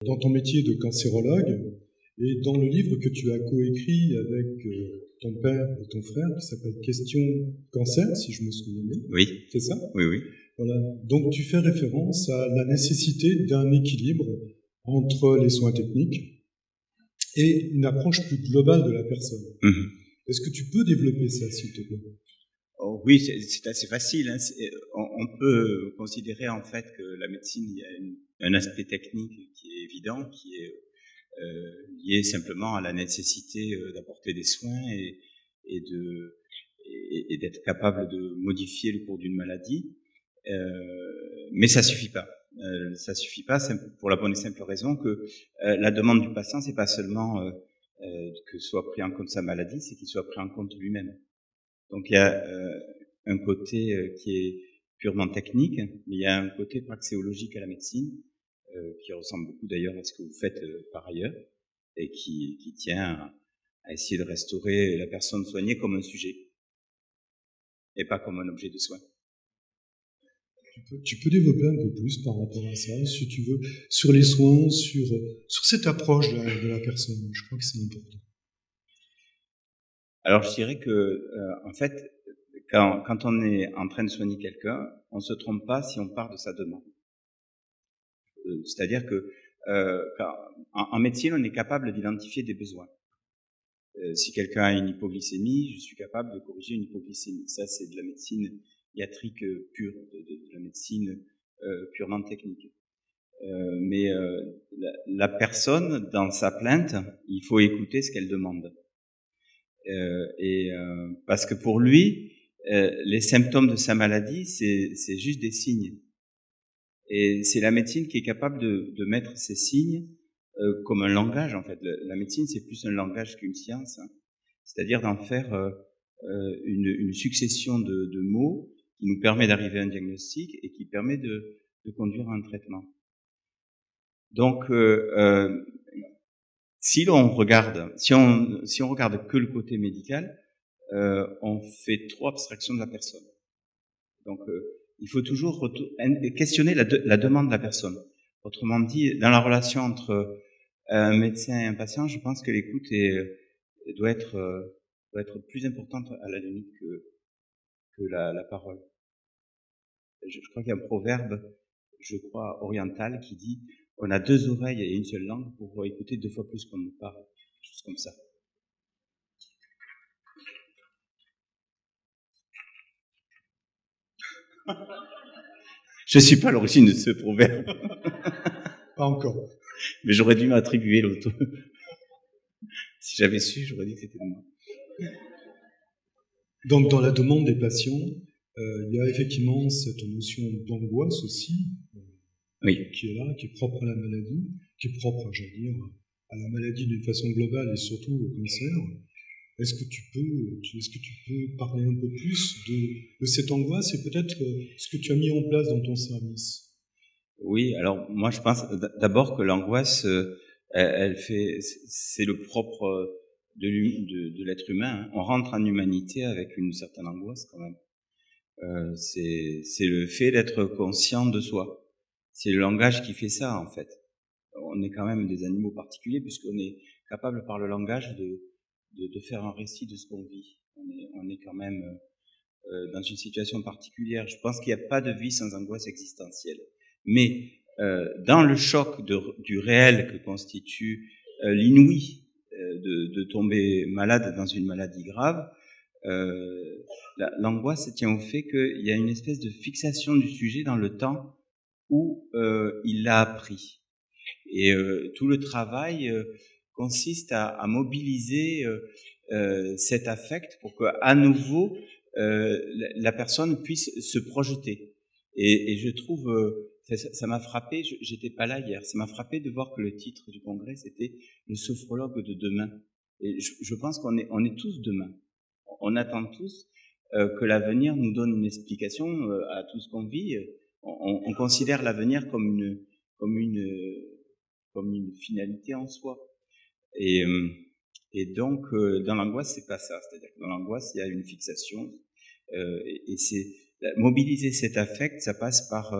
dans ton métier de cancérologue et dans le livre que tu as coécrit avec ton père et ton frère, qui s'appelle Question Cancer, si je me souviens bien. Oui. C'est ça? Oui, oui. Voilà. Donc tu fais référence à la nécessité d'un équilibre entre les soins techniques et une approche plus globale de la personne. Mmh. Est-ce que tu peux développer ça, s'il te plaît? Oh, oui, c'est assez facile. Hein. On peut considérer en fait que la médecine, il y a un aspect technique qui est évident, qui est lié simplement à la nécessité d'apporter des soins et d'être capable de modifier le cours d'une maladie. Mais ça suffit pas. Ça suffit pas pour la bonne et simple raison que la demande du patient, c'est pas seulement que soit pris en compte sa maladie, c'est qu'il soit pris en compte lui-même. Donc il y a un côté qui est purement technique, mais il y a un côté praxéologique à la médecine qui ressemble beaucoup d'ailleurs à ce que vous faites par ailleurs et qui tient à essayer de restaurer la personne soignée comme un sujet et pas comme un objet de soin. Tu peux développer un peu plus par rapport à ça, si tu veux, sur les soins, sur cette approche de la personne. Je crois que c'est important. Alors je dirais que en fait, quand on est en train de soigner quelqu'un, on se trompe pas si on part de sa demande. C'est-à-dire que en médecine, on est capable d'identifier des besoins. Si quelqu'un a une hypoglycémie, je suis capable de corriger une hypoglycémie. Ça, c'est de la médecine iatrique pure, de la médecine purement technique. Mais la personne, dans sa plainte, il faut écouter ce qu'elle demande. Parce que pour lui, les symptômes de sa maladie, c'est juste des signes. Et c'est la médecine qui est capable de mettre ces signes comme un langage, en fait. La médecine, c'est plus un langage qu'une science. Hein. C'est-à-dire d'en faire une succession de mots qui nous permet d'arriver à un diagnostic et qui permet de conduire un traitement. Donc, si on regarde que le côté médical, on fait trop abstraction de la personne. Donc, il faut toujours questionner la demande de la personne. Autrement dit, dans la relation entre un médecin et un patient, je pense que l'écoute doit être plus importante à la limite que la parole. Je crois qu'il y a un proverbe, oriental, qui dit « On a 2 oreilles et une seule langue pour écouter 2 fois plus qu'on nous parle ». Quelque chose comme ça. Je suis pas à l'origine de ce proverbe. Pas encore. Mais j'aurais dû m'attribuer l'autre. Si j'avais su, j'aurais dit que c'était de moi. Donc, dans la demande des patients, il y a effectivement cette notion d'angoisse aussi, oui. Qui est là, qui est propre à la maladie, qui est propre, j'allais dire, à la maladie d'une façon globale et surtout au cancer. Est-ce que tu peux parler un peu plus de cette angoisse et peut-être ce que tu as mis en place dans ton service? Oui, alors moi je pense d'abord que l'angoisse, c'est le propre de l'être humain. Hein. On rentre en humanité avec une certaine angoisse quand même. C'est le fait d'être conscient de soi. C'est le langage qui fait ça en fait. On est quand même des animaux particuliers puisqu'on est capable par le langage de faire un récit de ce qu'on vit. On est quand même dans une situation particulière. Je pense qu'il n'y a pas de vie sans angoisse existentielle. Mais dans le choc du réel que constitue l'inouï de tomber malade dans une maladie grave, l'angoisse tient au fait qu'il y a une espèce de fixation du sujet dans le temps où il l'a appris. Et tout le travail consiste à mobiliser cet affect pour qu'à nouveau la personne puisse se projeter. Et je trouve, ça m'a frappé, j'étais pas là hier, ça m'a frappé de voir que le titre du congrès c'était le sophrologue de demain. Et je pense qu'on est tous demain. On attend tous que l'avenir nous donne une explication à tout ce qu'on vit. On considère l'avenir comme une finalité en soi. Et donc, dans l'angoisse, c'est pas ça. C'est-à-dire que dans l'angoisse, il y a une fixation. Et c'est mobiliser cet affect, ça passe par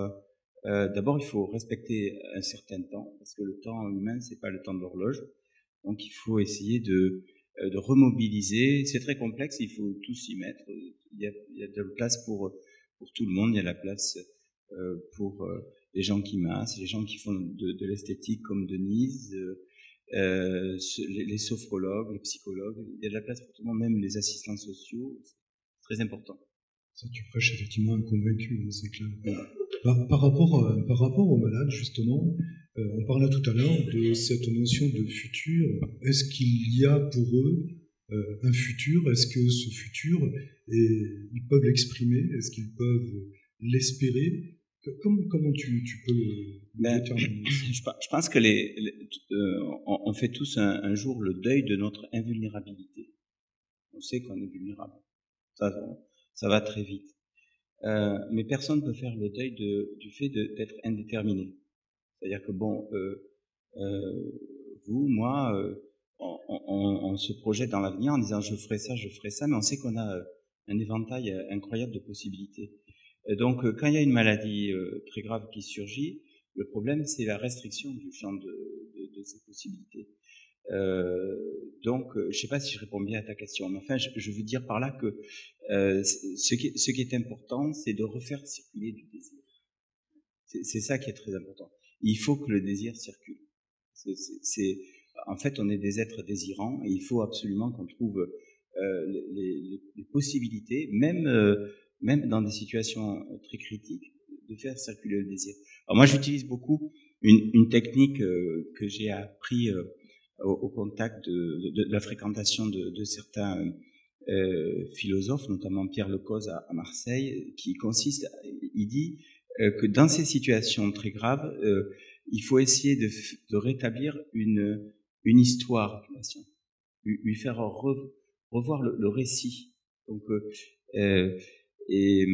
D'abord, il faut respecter un certain temps, parce que le temps humain, c'est pas le temps de l'horloge. Donc, il faut essayer de remobiliser. C'est très complexe, il faut tout s'y mettre. Il y a de la place pour tout le monde. Il y a la place pour les gens qui massent, les gens qui font de l'esthétique comme Denise, les sophrologues, les psychologues. Il y a de la place pour tout le monde, même les assistants sociaux. C'est très important. Ça, tu prêches effectivement un convaincu, hein, c'est clair. Par rapport aux malades, justement, on parlait tout à l'heure de cette notion de futur. Est-ce qu'il y a pour eux un futur? Est-ce que ce futur, ils peuvent l'exprimer? Est-ce qu'ils peuvent l'espérer? Comment tu peux le déterminer? Je pense que on fait tous un jour le deuil de notre invulnérabilité. On sait qu'on est vulnérable. Ça va très vite. Mais personne ne peut faire le deuil du fait d'être indéterminé. C'est-à-dire que vous, moi, on se projette dans l'avenir en disant je ferai ça, mais on sait qu'on a un éventail incroyable de possibilités. Donc, quand il y a une maladie très grave qui surgit, le problème, c'est la restriction du champ de ces possibilités. Donc, je ne sais pas si je réponds bien à ta question, mais enfin, je veux dire par là que ce qui est important, c'est de refaire circuler du désir. C'est ça qui est très important. Il faut que le désir circule. En fait, on est des êtres désirants et il faut absolument qu'on trouve les possibilités, même dans des situations très critiques, de faire circuler le désir. Alors moi, j'utilise beaucoup une technique que j'ai appris au contact de la fréquentation de certains philosophes, notamment Pierre Lecoz à Marseille, qui consiste, il dit que dans ces situations très graves, il faut essayer de rétablir une histoire du patient, lui faire revoir le récit. Donc, et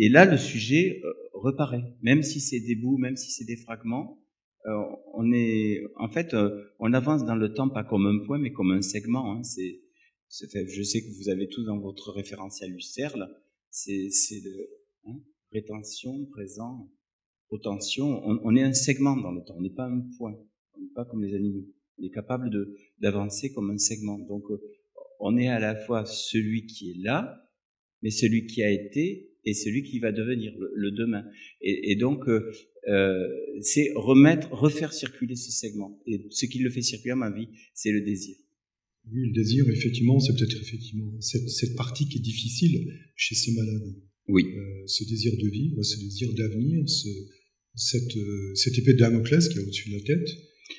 là, le sujet reparaît, même si c'est des bouts, même si c'est des fragments. On avance dans le temps pas comme un point, mais comme un segment. Hein. Je sais que vous avez tous dans votre référentiel Husserl, c'est rétention, présent, potention. On est un segment dans le temps, on n'est pas un point, on n'est pas comme les animaux. On est capable d'avancer comme un segment. Donc, on est à la fois celui qui est là, mais celui qui a été et celui qui va devenir, le demain. Et donc, c'est refaire circuler ce segment. Et ce qui le fait circuler à ma vie, c'est le désir. Oui, le désir, effectivement, c'est peut-être effectivement cette partie qui est difficile chez ces malades. Oui. Ce désir de vivre, ce désir d'avenir, cette épée de Damoclès qui est au-dessus de la tête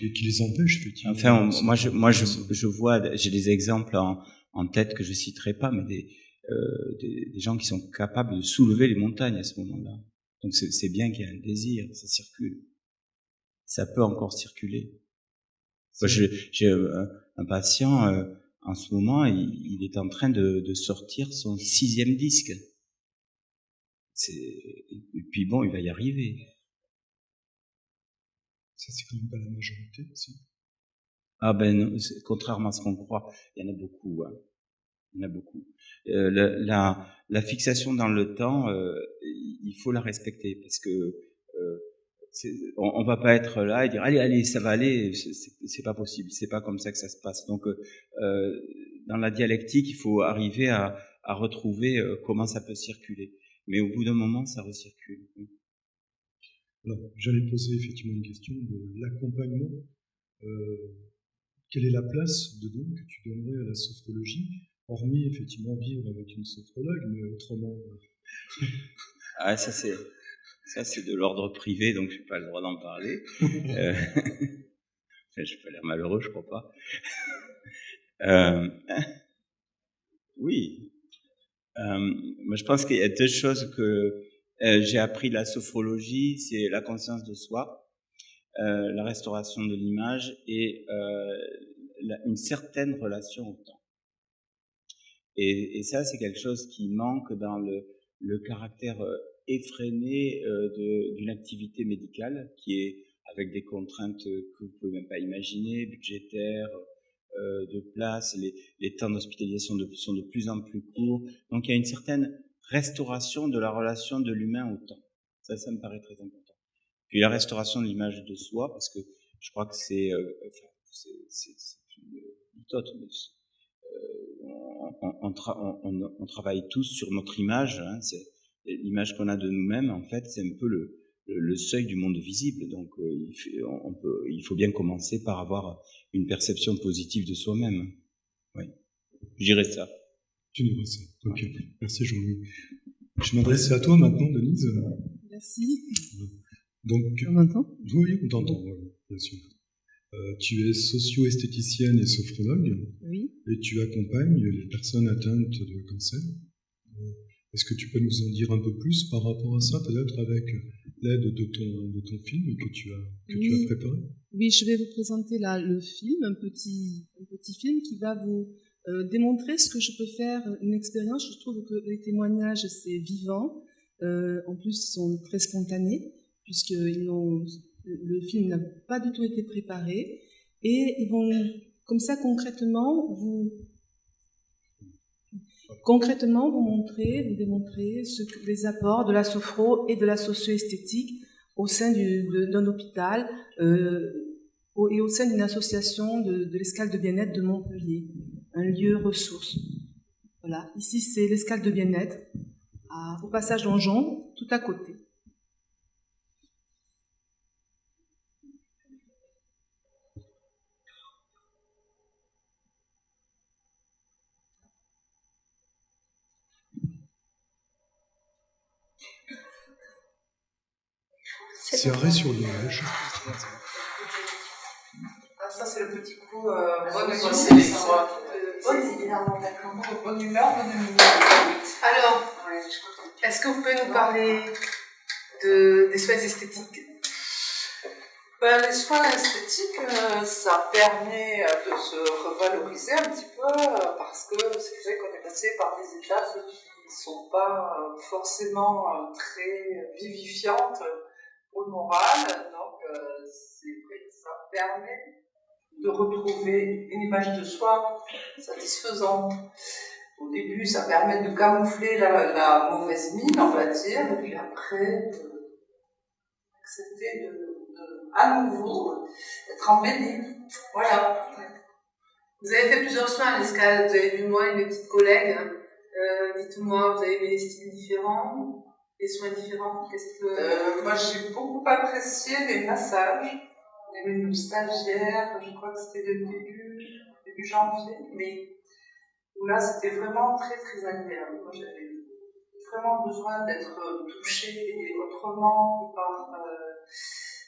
et qui les empêche, effectivement. Enfin, moi, je vois, j'ai des exemples en tête que je citerai pas, mais des gens qui sont capables de soulever les montagnes à ce moment-là. Donc c'est bien qu'il y ait un désir, ça circule. Ça peut encore circuler. Moi, j'ai un patient en ce moment, il est en train de sortir son 6e disque. Et puis bon, il va y arriver. Ça, c'est quand même pas la majorité, si. Ah ben, non, contrairement à ce qu'on croit, il y en a beaucoup. Hein. Il y en a beaucoup. La fixation dans le temps, il faut la respecter parce que on va pas être là et dire allez, ça va aller. C'est pas possible. C'est pas comme ça que ça se passe. Donc, dans la dialectique, il faut arriver à retrouver comment ça peut circuler. Mais au bout d'un moment, ça recircule. Oui. Alors, j'allais poser effectivement une question de l'accompagnement. Quelle est la place dedans que tu donnerais à la sophrologie, hormis effectivement vivre avec une sophrologue, mais autrement Ah, ça c'est de l'ordre privé, donc j'ai pas le droit d'en parler. Enfin, j'ai pas l'air malheureux, je crois pas. Oui. Moi, je pense qu'il y a deux choses que j'ai appris de la sophrologie, c'est la conscience de soi, la restauration de l'image et une certaine relation au temps. Et ça, c'est quelque chose qui manque dans le caractère effréné d'une activité médicale qui est avec des contraintes que vous pouvez même pas imaginer, budgétaires, de place, les temps d'hospitalisation sont de plus en plus courts. Donc il y a une certaine restauration de la relation de l'humain au temps. Ça me paraît très important. Puis la restauration de l'image de soi, parce que je crois que c'est une méthode, mais on travaille tous sur notre image. Hein, l'image qu'on a de nous-mêmes, en fait, c'est un peu le seuil du monde visible. Donc, il faut bien commencer par avoir une perception positive de soi-même. Oui, je dirais ça. Tu dirais ça. Ok, merci Jean-Louis. Je m'adresse à toi maintenant, Denise. Merci. Donc, on m'entend ? Oui, on t'entend, bien sûr. Tu es socio-esthéticienne et sophrologue. Oui. Et tu accompagnes les personnes atteintes de cancer. Est-ce que tu peux nous en dire un peu plus par rapport à ça, peut-être avec l'aide de ton film que tu as préparé ? Oui, je vais vous présenter là le film, un petit film qui va vous démontrer ce que je peux faire, une expérience. Je trouve que les témoignages, c'est vivant. En plus, ils sont très spontanés, puisque le film n'a pas du tout été préparé. Et ils vont, comme ça, concrètement, vous démontrer les apports de la sophro et de la socio-esthétique au sein d'un hôpital et au sein d'une association de l'escale de bien-être de Montpellier, un lieu ressource. Voilà, ici c'est l'escale de bien-être, au passage Donjon, tout à côté. C'est arrêt sur l'image. Ça, c'est le petit coup. Bonne humeur. Alors, est-ce que vous pouvez nous parler des soins esthétiques ? Les soins esthétiques, ça permet de se revaloriser un petit peu parce que c'est vrai qu'on est passé par des étapes qui ne sont pas forcément très vivifiantes pour le moral. Donc, c'est vrai que ça permet de retrouver une image de soi satisfaisante. Au début, ça permet de camoufler la mauvaise mine, on va dire, et puis après, d'accepter à nouveau d'être embelli. Voilà. Vous avez fait plusieurs soins à l'escale, vous avez vu moi et mes petites collègues. Dites-moi, vous avez vu des styles différents, des soins différents ? Moi, j'ai beaucoup apprécié les massages. Il y avait une stagiaire, je crois que c'était début janvier, mais où là, c'était vraiment très très agréable. Moi, j'avais vraiment besoin d'être touchée autrement que par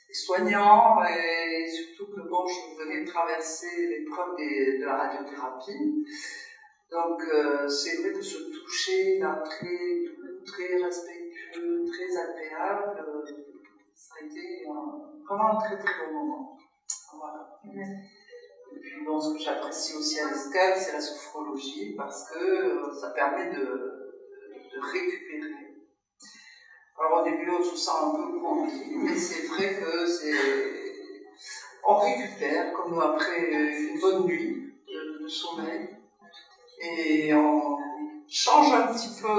les soignants, et surtout que bon, je venais de traverser l'épreuve de la radiothérapie. Donc, c'est vrai que ce toucher là, très respectueux, très agréable, ça a été vraiment un très très bon moment. Voilà. Et puis bon, ce que j'apprécie aussi à l'escale, c'est la sophrologie, parce que ça permet de récupérer. Alors au début, on se sent un peu grandi, mais c'est vrai que on récupère, comme après une bonne nuit de sommeil, et on change un petit peu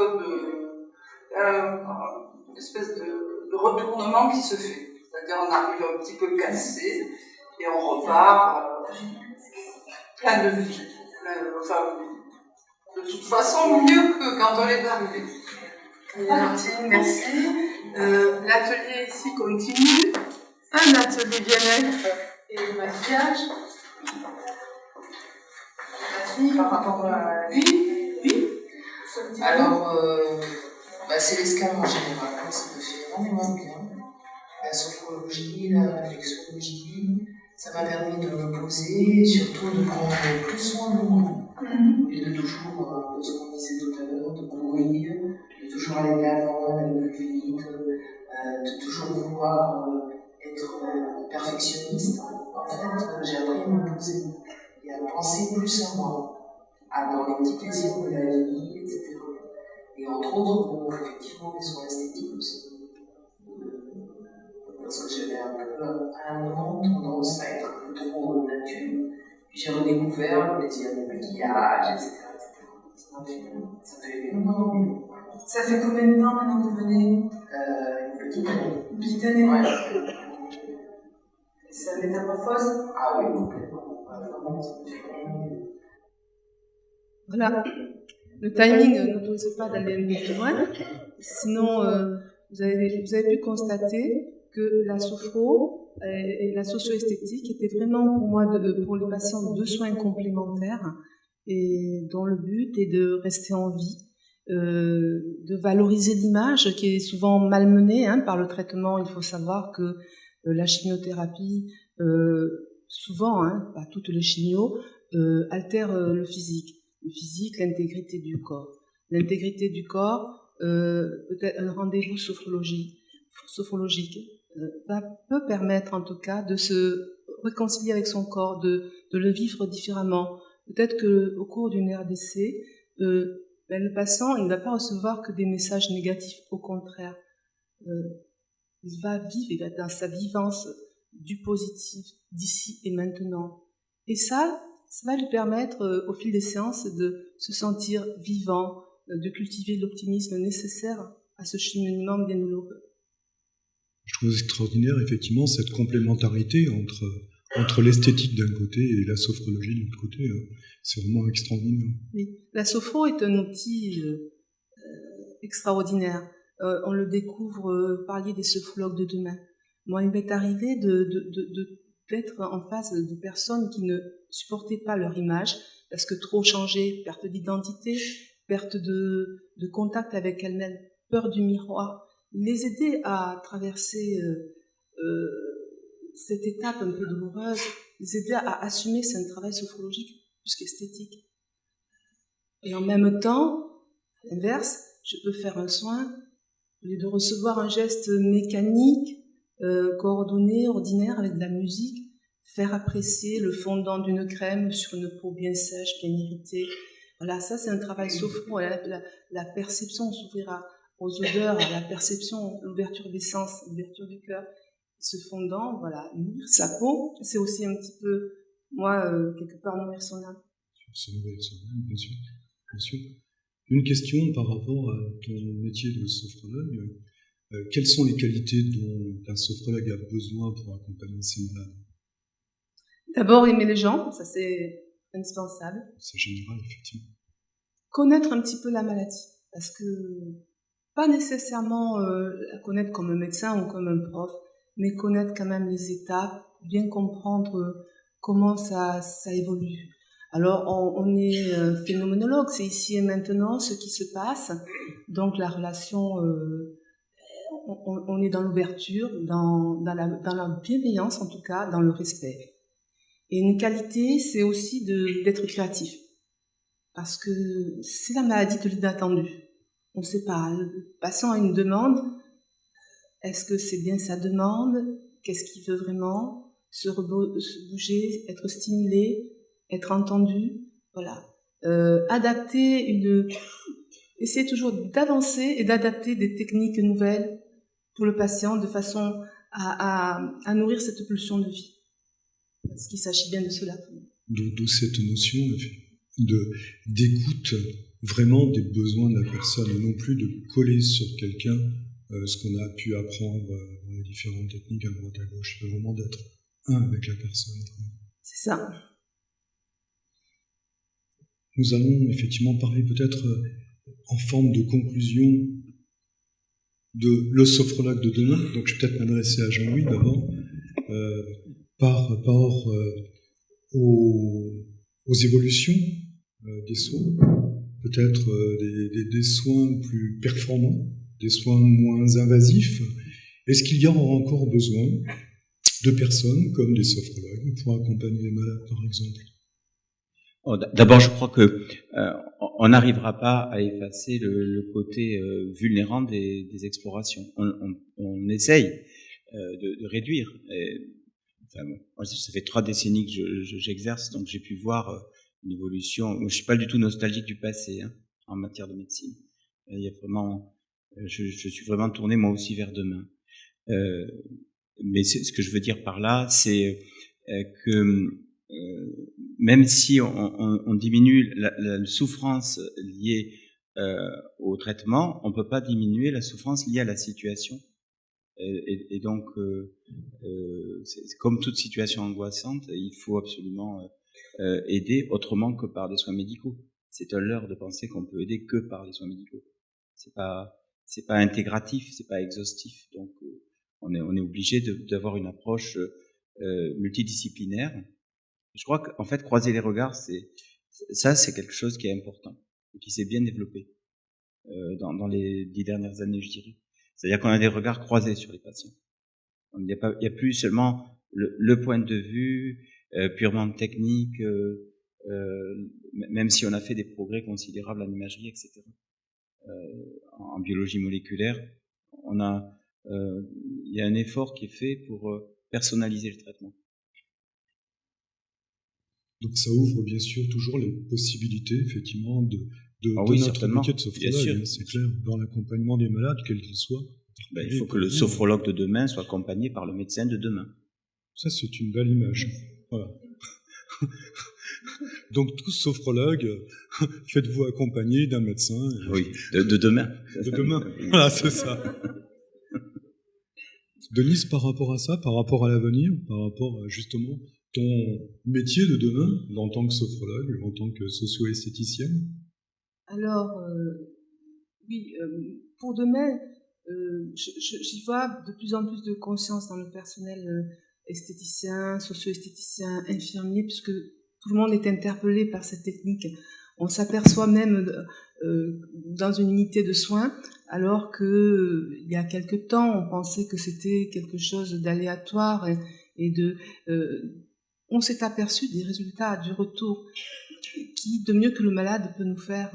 une espèce de retournement qui se fait. C'est-à-dire on arrive un petit peu cassé et on repart plein de vie. De toute façon, mieux que quand on est arrivé. Merci. L'atelier ici continue. Un atelier bien-être et maquillage. Merci. Par rapport à... Oui. Alors, c'est l'escale en général, ça me fait énormément bien. La sophrologie, la réflexologie, ça m'a permis de me poser, surtout de prendre plus soin de moi. Et de toujours, ce qu'on disait tout à l'heure, de courir, de toujours aller de l'avant, aller plus vite, de toujours vouloir être perfectionniste. En fait, j'ai appris à me poser et à penser plus à moi, dans les petits plaisirs de la vie, etc. Et entre autres, effectivement, les soins esthétiques aussi. Parce que j'avais un peu, à un moment, tendance à être un peu trop nature. Puis j'ai redécouvert le plaisir du maquillage, etc. Ça fait énormément. Ça fait combien de temps maintenant que vous venez ? Une Bidonner. C'est la métamorphose. Ah oui, complètement. Voilà. Le timing n'autorise pas d'aller un peu plus loin. Sinon, vous avez pu constater que la sophro et la socio-esthétique étaient vraiment pour moi, pour les patients, deux soins complémentaires et dont le but est de rester en vie, de valoriser l'image qui est souvent malmenée par le traitement. Il faut savoir que la chimiothérapie, souvent, pas toutes les chimios, altère le physique. Le physique, l'intégrité du corps. L'intégrité du corps, peut-être un rendez-vous sophrologique peut permettre en tout cas de se réconcilier avec son corps, de le vivre différemment. Peut-être qu'au cours d'une RDC, le patient il ne va pas recevoir que des messages négatifs, au contraire. Il va vivre, il va être dans sa vivance du positif, d'ici et maintenant. Et ça va lui permettre, au fil des séances, de se sentir vivant, de cultiver l'optimisme nécessaire à ce cheminement bien douloureux. Je trouve extraordinaire, effectivement, cette complémentarité entre l'esthétique d'un côté et la sophrologie de l'autre côté. C'est vraiment extraordinaire. Oui. La sophro est un outil extraordinaire. On le découvre, vous parliez des sophrologues de demain. Moi, il m'est arrivé d'être en face de personnes qui ne supportaient pas leur image, parce que trop changé, perte d'identité, perte de contact avec elles-mêmes, peur du miroir. Les aider à traverser cette étape un peu douloureuse, les aider à assumer, c'est un travail sophrologique plus qu'esthétique. Et en même temps, à l'inverse, je peux faire un soin, au lieu de recevoir un geste mécanique, coordonné, ordinaire, avec de la musique, faire apprécier le fondant d'une crème sur une peau bien sèche, bien irritée. Voilà, ça c'est un travail sophro. La perception s'ouvrira aux odeurs, à la perception, l'ouverture des sens, l'ouverture du cœur. Ce fondant, voilà, nourrir sa peau, c'est aussi un petit peu, moi, quelque part, nourrir son âme. C'est nourrir son âme, bien sûr. Bien sûr. Une question par rapport à ton métier de sophrologue. Quelles sont les qualités dont un sophrologue a besoin pour accompagner ses malades? D'abord, aimer les gens, ça c'est indispensable. C'est général, effectivement. Connaître un petit peu la maladie, parce que pas nécessairement la connaître comme un médecin ou comme un prof, mais connaître quand même les étapes, bien comprendre comment ça évolue. Alors, on est phénoménologue, c'est ici et maintenant ce qui se passe. Donc, la relation, on est dans l'ouverture, dans la bienveillance en tout cas, dans le respect. Et une qualité, c'est aussi d'être créatif. Parce que c'est la maladie de l'inattendu. On ne sait pas, le patient a une demande, est-ce que c'est bien sa demande? Qu'est-ce qu'il veut vraiment? Se bouger, être stimulé, être entendu, voilà. Essayer toujours d'avancer et d'adapter des techniques nouvelles pour le patient de façon à nourrir cette pulsion de vie. Parce qu'il s'agit bien de cela. D'où cette notion d'écoute vraiment des besoins de la personne, et non plus de coller sur quelqu'un ce qu'on a pu apprendre dans les différentes techniques à droite à gauche. C'est vraiment d'être un avec la personne. C'est ça. Nous allons effectivement parler peut-être en forme de conclusion de le sophrologue de demain. Donc je vais peut-être m'adresser à Jean-Louis d'abord. Par rapport aux évolutions des soins, peut-être des soins plus performants, des soins moins invasifs. Est-ce qu'il y aura encore besoin de personnes comme des sophrologues pour accompagner les malades, par exemple? D'abord, je crois que on n'arrivera pas à effacer le côté vulnérant des explorations. On essaye de réduire. Enfin, moi, ça fait 3 décennies que j'exerce, donc j'ai pu voir une évolution. Moi, je suis pas du tout nostalgique du passé en matière de médecine. Il y a vraiment, je suis vraiment tourné moi aussi vers demain. Mais ce que je veux dire par là, c'est que même si on diminue la souffrance liée au traitement, on peut pas diminuer la souffrance liée à la situation. Et donc, comme toute situation angoissante, il faut absolument aider autrement que par des soins médicaux. C'est un leurre de penser qu'on peut aider que par les soins médicaux. C'est pas intégratif, c'est pas exhaustif. Donc, on est obligé d'avoir une approche multidisciplinaire. Je crois qu'en fait, croiser les regards, c'est quelque chose qui est important et qui s'est bien développé dans les 10 dernières années, je dirais. C'est-à-dire qu'on a des regards croisés sur les patients. Il n'y a plus seulement le point de vue purement technique, même si on a fait des progrès considérables en imagerie, etc. En biologie moléculaire, il y a un effort qui est fait pour personnaliser le traitement. Donc ça ouvre bien sûr toujours les possibilités, effectivement, de oui, notre métier de bien sûr, sophrologue, c'est clair, dans l'accompagnement des malades, quels qu'ils soient. Il faut que le sophrologue de demain soit accompagné par le médecin de demain. Ça, c'est une belle image. Voilà. Donc, tous sophrologues, faites-vous accompagner d'un médecin. Oui, de demain. De demain. Voilà, c'est ça. Denise, par rapport à ça, par rapport à l'avenir, par rapport à justement ton métier de demain, en tant que sophrologue, en tant que socio-esthéticienne? Alors, oui, pour demain, j'y vois de plus en plus de conscience dans le personnel esthéticien, socio-esthéticien, infirmier, puisque tout le monde est interpellé par cette technique. On s'aperçoit même dans une unité de soins, alors que il y a quelque temps, on pensait que c'était quelque chose d'aléatoire on s'est aperçu des résultats, du retour, qui, de mieux que le malade, peut nous faire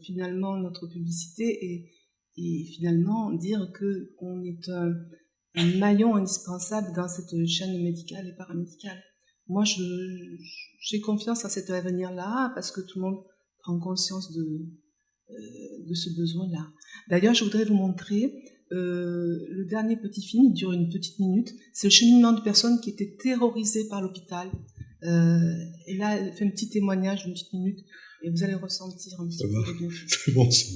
finalement notre publicité et finalement dire qu'on est un maillon indispensable dans cette chaîne médicale et paramédicale. Moi, j'ai confiance à cet avenir-là parce que tout le monde prend conscience de ce besoin-là. D'ailleurs, je voudrais vous montrer le dernier petit film, il dure une petite minute. C'est le cheminement de personnes qui étaient terrorisées par l'hôpital. Et là, elle fait un petit témoignage d'une petite minute et vous allez ressentir un petit peu les bienfaits. C'est bon, ça.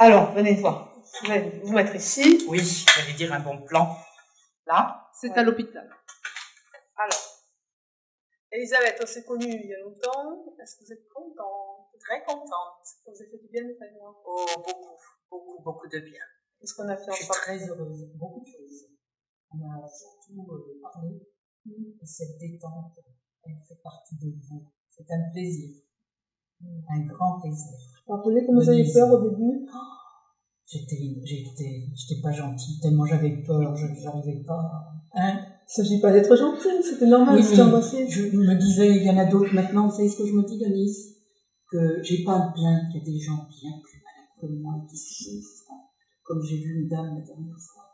Alors, venez voir. Je vais vous mettre ici. Oui, j'allais dire un bon plan. Là. C'est à l'hôpital. Alors, Elisabeth, on s'est connue il y a longtemps. Est-ce que vous êtes contente? Très contente. Ça vous a fait du bien de faire moi? Oh, beaucoup de bien. Qu'est-ce qu'on a fait Je suis ensemble? très heureuse. Beaucoup de choses. On a surtout parlé. Et cette détente, elle fait partie de vous. C'est un plaisir. Un grand plaisir. Vous vous rappelez comment vous avez peur au début? J'étais pas gentille, tellement j'avais peur, j'arrivais pas. Hein? Il ne s'agit pas d'être gentille, c'était normal, Oui, c'était embrassé. je me disais, il y en a d'autres maintenant, vous savez ce que je me dis, Denise? Que j'ai pas à me plaindre, qu'il y a des gens bien plus malades que moi qui souffrent. Comme j'ai vu une dame la dernière fois.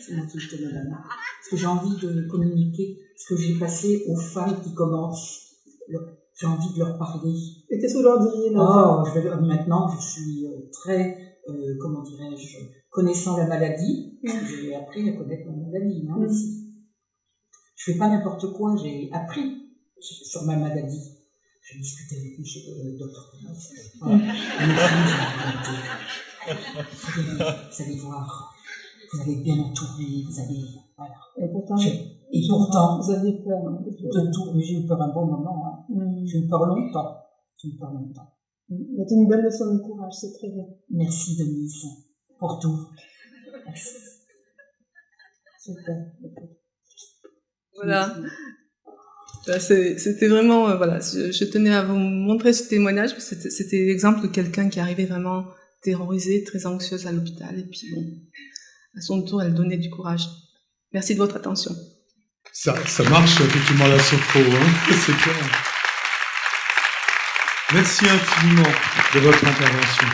C'est moi qui te le donne. Parce que j'ai envie de communiquer ce que j'ai passé aux femmes qui commencent. J'ai envie de leur parler. Et qu'est-ce que vous leur diriez là? Maintenant, je suis très, comment dirais-je, connaissant la maladie. J'ai appris à connaître ma maladie, aussi. Je fais pas n'importe quoi, j'ai appris sur ma maladie. J'ai discuté avec le docteur. Voilà. Vous allez voir, vous allez être bien entouré, vous allez, voilà. Et pourtant, vous avez peur de tout, mais j'ai eu peur un bon moment. J'ai eu peur longtemps. C'est une belle leçon de courage, c'est très bien. Merci Denise pour tout. Merci. Super. Voilà. C'était vraiment, voilà, je tenais à vous montrer ce témoignage, parce que c'était l'exemple de quelqu'un qui arrivait vraiment terrorisée, très anxieuse à l'hôpital, et puis bon, à son tour, elle donnait du courage. Merci de votre attention. Ça marche effectivement la sophro, c'est clair. Merci infiniment de votre intervention.